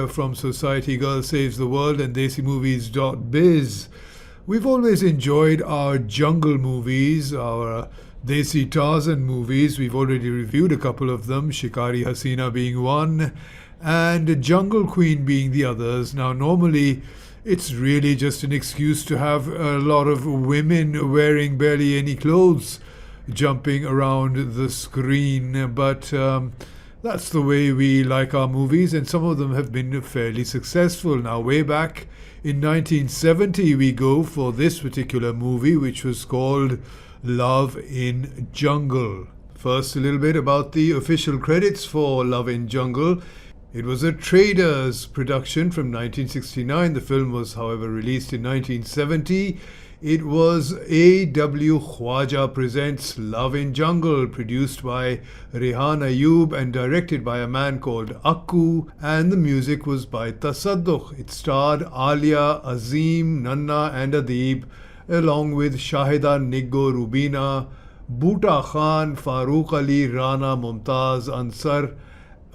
From Society Girl Saves the World and Desimovies.biz. We've always enjoyed our jungle movies, our Desi Tarzan movies. We've already reviewed a couple of them, Shikari Hasina being one, and Jungle Queen being the others. Now, normally, it's really just an excuse to have a lot of women wearing barely any clothes jumping around the screen, but that's the way we like our movies, and some of them have been fairly successful. Now, way back in 1970, we go for this particular movie, which was called Love in Jungle. First, a little bit about the official credits for Love in Jungle. It was a Traders production from 1969. The film was, however, released in 1970. It was A.W. Khwaja Presents Love in Jungle, produced by Rehan Ayub and directed by a man called Akkoo, and the music was by Tasadduq. It starred Aaliya, Azeem, Nanna and Adeeb, along with Shahida, Niggo, Rubina, Bhuta Khan, Farooq Ali, Rana, Mumtaz, Ansar,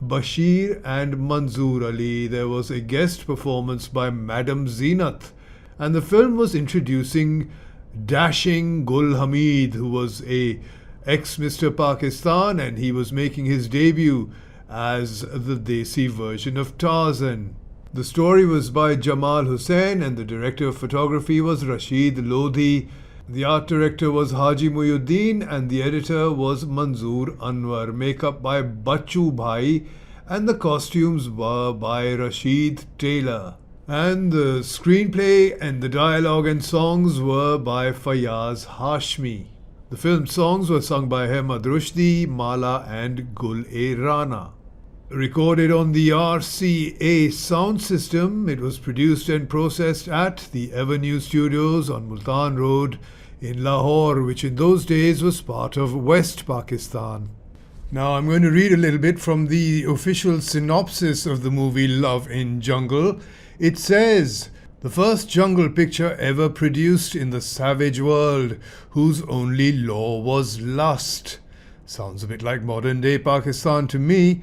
Bashir and Manzoor Ali. There was a guest performance by Madam Zeenat. And the film was introducing dashing Gul Hameed, who was a ex-Mr. Pakistan, and he was making his debut as the Desi version of Tarzan. The story was by Jamal Hussain, and the director of photography was Rashid Lodhi. The art director was Haji Muhyiddin, and the editor was Manzoor Anwar. Makeup by Bachu Bhai, and the costumes were by Rashid Taylor. And the screenplay and the dialogue and songs were by Fayaz Hashmi. The film's songs were sung by Ahmad Rushdi, Mala and Gul-e-Rana. Recorded on the RCA sound system, it was produced and processed at the Avenue Studios on Multan Road in Lahore, which in those days was part of West Pakistan. Now I'm going to read a little bit from the official synopsis of the movie Love in Jungle. It says, the first jungle picture ever produced in the savage world, whose only law was lust. Sounds a bit like modern day Pakistan to me.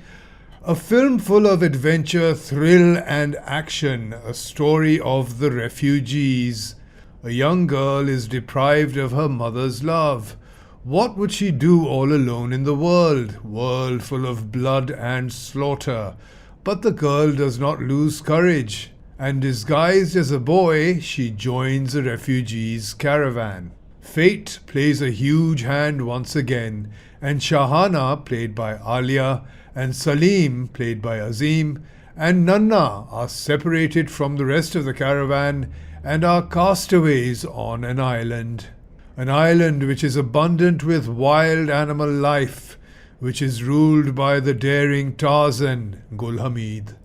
A film full of adventure, thrill and action, a story of the refugees. A young girl is deprived of her mother's love. What would she do all alone in the world full of blood and slaughter? But the girl does not lose courage, and disguised as a boy, she joins a refugees' caravan. Fate plays a huge hand once again, and Shahana, played by Aaliya, and Salim, played by Azeem, and Nanna are separated from the rest of the caravan and are castaways on an island. An island which is abundant with wild animal life, which is ruled by the daring Tarzan, Gul Hameed.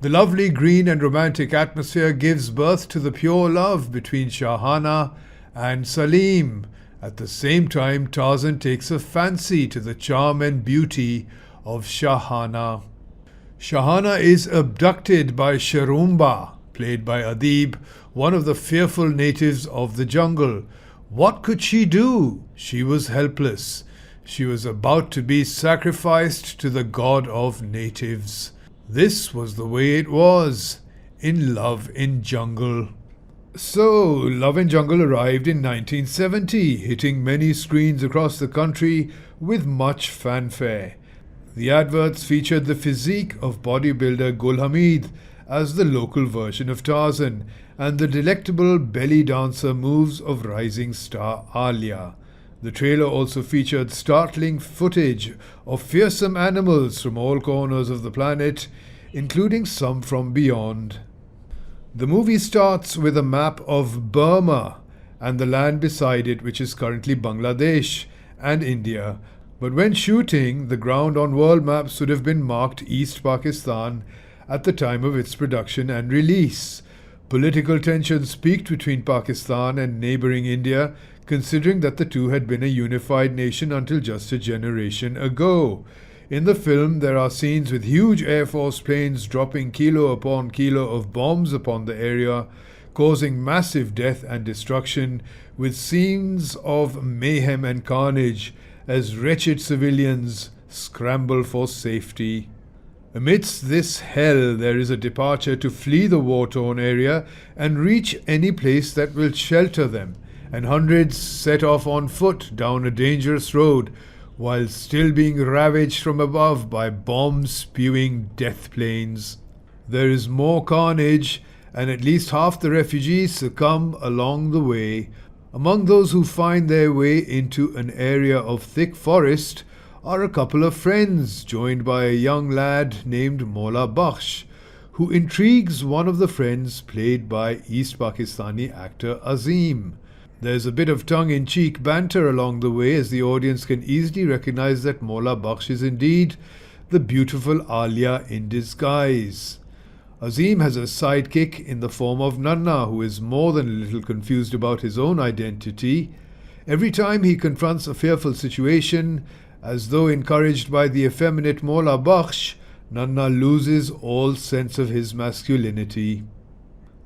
The lovely green and romantic atmosphere gives birth to the pure love between Shahana and Salim. At the same time, Tarzan takes a fancy to the charm and beauty of Shahana. Shahana is abducted by Sharumba, played by Adeeb, one of the fearful natives of the jungle. What could she do? She was helpless. She was about to be sacrificed to the god of natives. This was the way it was in Love in Jungle. So, Love in Jungle arrived in 1970, hitting many screens across the country with much fanfare. The adverts featured the physique of bodybuilder Gul Hameed as the local version of Tarzan, and the delectable belly dancer moves of rising star Aaliya. The trailer also featured startling footage of fearsome animals from all corners of the planet, including some from beyond. The movie starts with a map of Burma and the land beside it, which is currently Bangladesh and India. But when shooting, the ground on world maps would have been marked East Pakistan at the time of its production and release. Political tensions peaked between Pakistan and neighbouring India, considering that the two had been a unified nation until just a generation ago. In the film, there are scenes with huge Air Force planes dropping kilo upon kilo of bombs upon the area, causing massive death and destruction, with scenes of mayhem and carnage as wretched civilians scramble for safety. Amidst this hell, there is a departure to flee the war-torn area and reach any place that will shelter them, and hundreds set off on foot down a dangerous road, while still being ravaged from above by bomb-spewing death planes. There is more carnage, and at least half the refugees succumb along the way. Among those who find their way into an area of thick forest are a couple of friends, joined by a young lad named Mola Bakhsh, who intrigues one of the friends played by East Pakistani actor Azeem. There's a bit of tongue-in-cheek banter along the way, as the audience can easily recognize that Mola Bakhsh is indeed the beautiful Aaliya in disguise. Azeem has a sidekick in the form of Nanna, who is more than a little confused about his own identity. Every time he confronts a fearful situation, as though encouraged by the effeminate Mola Bakhsh, Nanna loses all sense of his masculinity.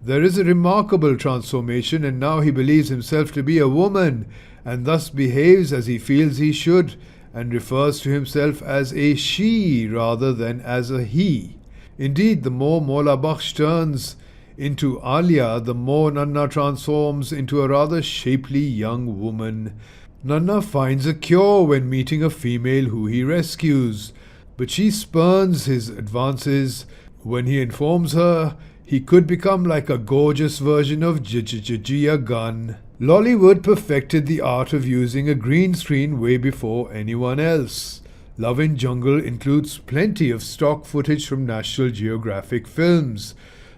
There is a remarkable transformation, and now he believes himself to be a woman, and thus behaves as he feels he should, and refers to himself as a she rather than as a he. Indeed, the more Mola Bakhsh turns into Aaliya, the more Nanna transforms into a rather shapely young woman. Nanna finds a cure when meeting a female who he rescues, but she spurns his advances when he informs her he could become like a gorgeous version of Gia Gunn. Lollywood perfected the art of using a green screen way before anyone else. Love in Jungle includes plenty of stock footage from National Geographic films.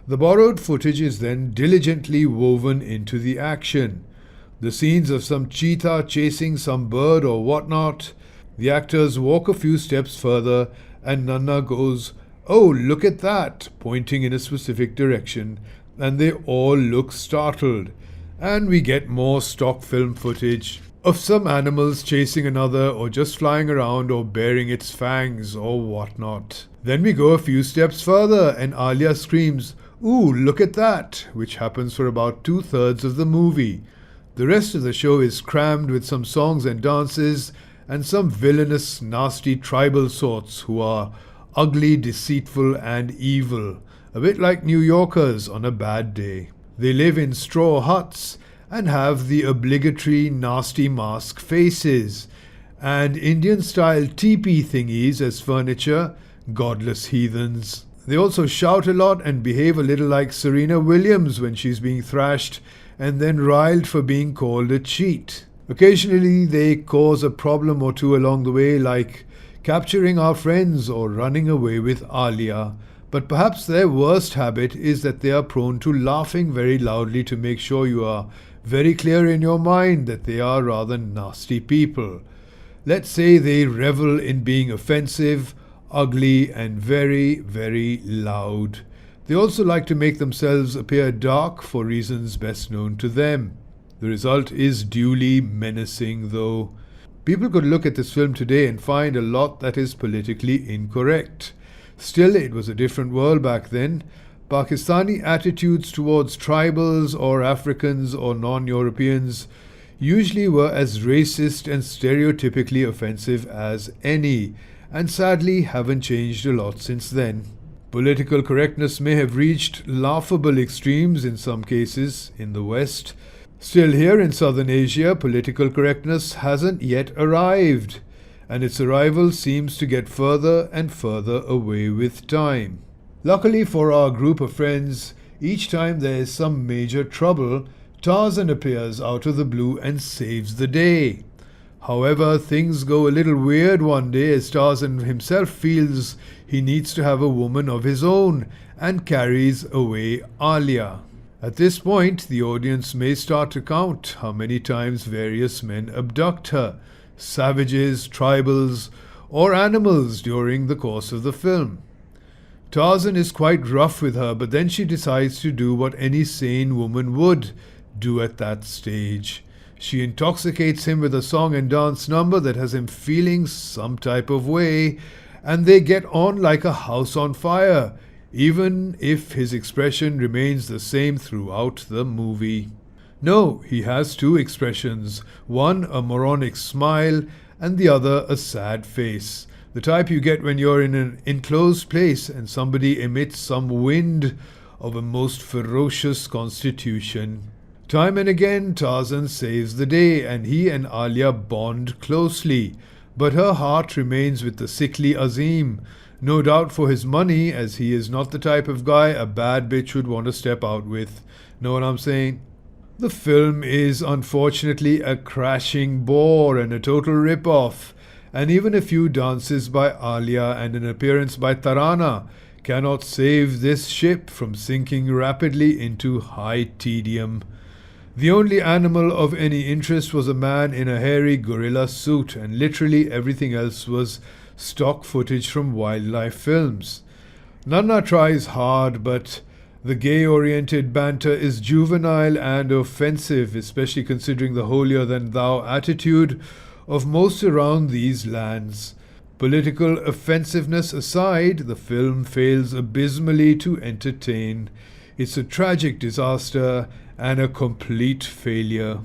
The borrowed footage is then diligently woven into the action. The scenes of some cheetah chasing some bird or whatnot, the actors walk a few steps further and Nanna goes, "Oh, look at that," pointing in a specific direction, and they all look startled. And we get more stock film footage of some animals chasing another, or just flying around, or baring its fangs, or whatnot. Then we go a few steps further, and Aaliya screams, "Ooh, look at that," which happens for about 2/3 of the movie. The rest of the show is crammed with some songs and dances, and some villainous, nasty tribal sorts who are ugly, deceitful, and evil, a bit like New Yorkers on a bad day. They live in straw huts and have the obligatory nasty mask faces and Indian-style teepee thingies as furniture, godless heathens. They also shout a lot and behave a little like Serena Williams when she's being thrashed and then riled for being called a cheat. Occasionally they cause a problem or two along the way, like capturing our friends or running away with Aaliya. But perhaps their worst habit is that they are prone to laughing very loudly to make sure you are very clear in your mind that they are rather nasty people. Let's say they revel in being offensive, ugly, and very, very loud. They also like to make themselves appear dark for reasons best known to them. The result is duly menacing, though. People could look at this film today and find a lot that is politically incorrect. Still, it was a different world back then. Pakistani attitudes towards tribals or Africans or non-Europeans usually were as racist and stereotypically offensive as any, and sadly haven't changed a lot since then. Political correctness may have reached laughable extremes in some cases in the West. Still, here in Southern Asia, political correctness hasn't yet arrived, and its arrival seems to get further and further away with time. Luckily for our group of friends, each time there is some major trouble, Tarzan appears out of the blue and saves the day. However, things go a little weird one day as Tarzan himself feels he needs to have a woman of his own and carries away Aaliya. At this point, the audience may start to count how many times various men abduct her, savages, tribals, or animals during the course of the film. Tarzan is quite rough with her, but then she decides to do what any sane woman would do at that stage. She intoxicates him with a song and dance number that has him feeling some type of way, and they get on like a house on fire, even if his expression remains the same throughout the movie. No, he has two expressions, one a moronic smile and the other a sad face, the type you get when you're in an enclosed place and somebody emits some wind of a most ferocious constitution. Time and again Tarzan saves the day and he and Aaliya bond closely, but her heart remains with the sickly Azeem, no doubt for his money, as he is not the type of guy a bad bitch would want to step out with. Know what I'm saying? The film is unfortunately a crashing bore and a total rip-off, and even a few dances by Aaliya and an appearance by Tarana cannot save this ship from sinking rapidly into high tedium. The only animal of any interest was a man in a hairy gorilla suit, and literally everything else was stock footage from wildlife films. Nanna tries hard, but the gay-oriented banter is juvenile and offensive, especially considering the holier-than-thou attitude of most around these lands. Political offensiveness aside, the film fails abysmally to entertain. It's a tragic disaster and a complete failure.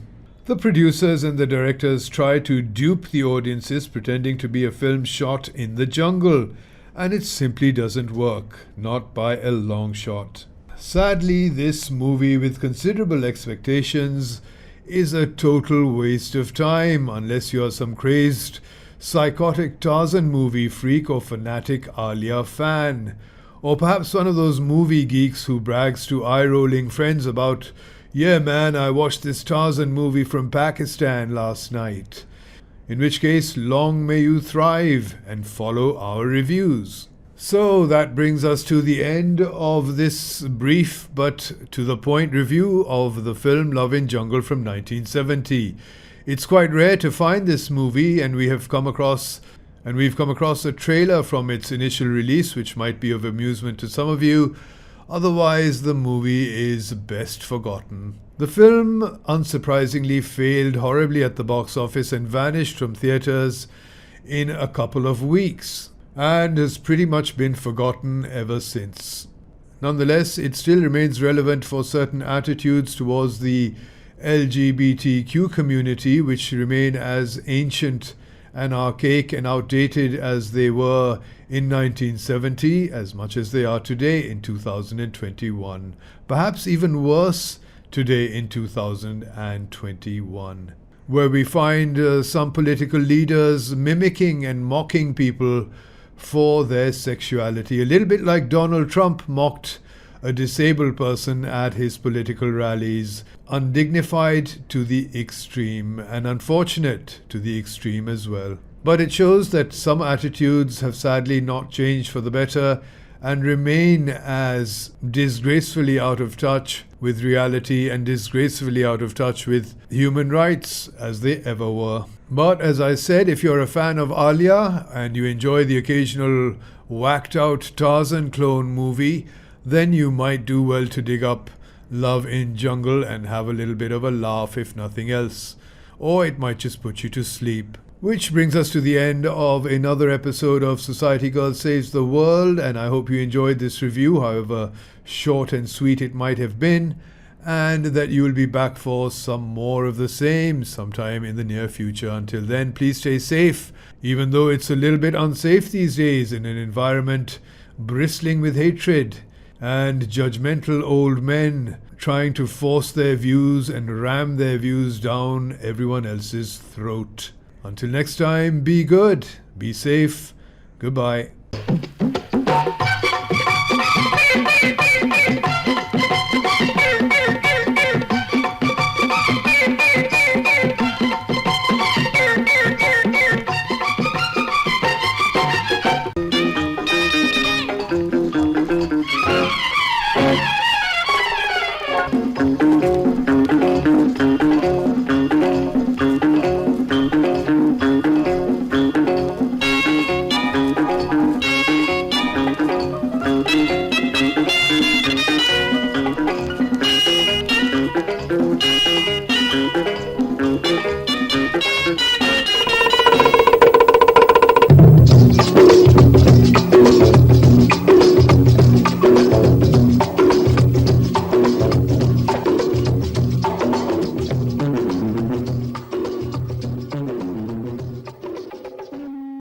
The producers and the directors try to dupe the audiences pretending to be a film shot in the jungle, and it simply doesn't work, not by a long shot. Sadly, this movie with considerable expectations is a total waste of time unless you're some crazed, psychotic Tarzan movie freak or fanatic Aaliya fan, or perhaps one of those movie geeks who brags to eye-rolling friends about, "Yeah man, I watched this Tarzan movie from Pakistan last night." In which case, long may you thrive and follow our reviews. So that brings us to the end of this brief but to the point review of the film Love in Jungle from 1970. It's quite rare to find this movie, and we've come across a trailer from its initial release, which might be of amusement to some of you. Otherwise, the movie is best forgotten. The film, unsurprisingly, failed horribly at the box office and vanished from theatres in a couple of weeks, and has pretty much been forgotten ever since. Nonetheless, it still remains relevant for certain attitudes towards the LGBTQ community, which remain as ancient and archaic and outdated as they were in 1970, as much as they are today in 2021. Perhaps even worse today in 2021, where we find some political leaders mimicking and mocking people for their sexuality, a little bit like Donald Trump mocked a disabled person at his political rallies, undignified to the extreme and unfortunate to the extreme as well. But it shows that some attitudes have sadly not changed for the better and remain as disgracefully out of touch with reality and disgracefully out of touch with human rights as they ever were. But as I said, if you're a fan of Aaliya and you enjoy the occasional whacked out Tarzan clone movie, then you might do well to dig up Love in Jungle and have a little bit of a laugh if nothing else. Or it might just put you to sleep. Which brings us to the end of another episode of Society Girl Saves the World, and I hope you enjoyed this review, however short and sweet it might have been. and that you will be back for some more of the same sometime in the near future. Until then, please stay safe, even though it's a little bit unsafe these days in an environment bristling with hatred and judgmental old men trying to force their views and ram their views down everyone else's throat. Until next time, be good, be safe, goodbye.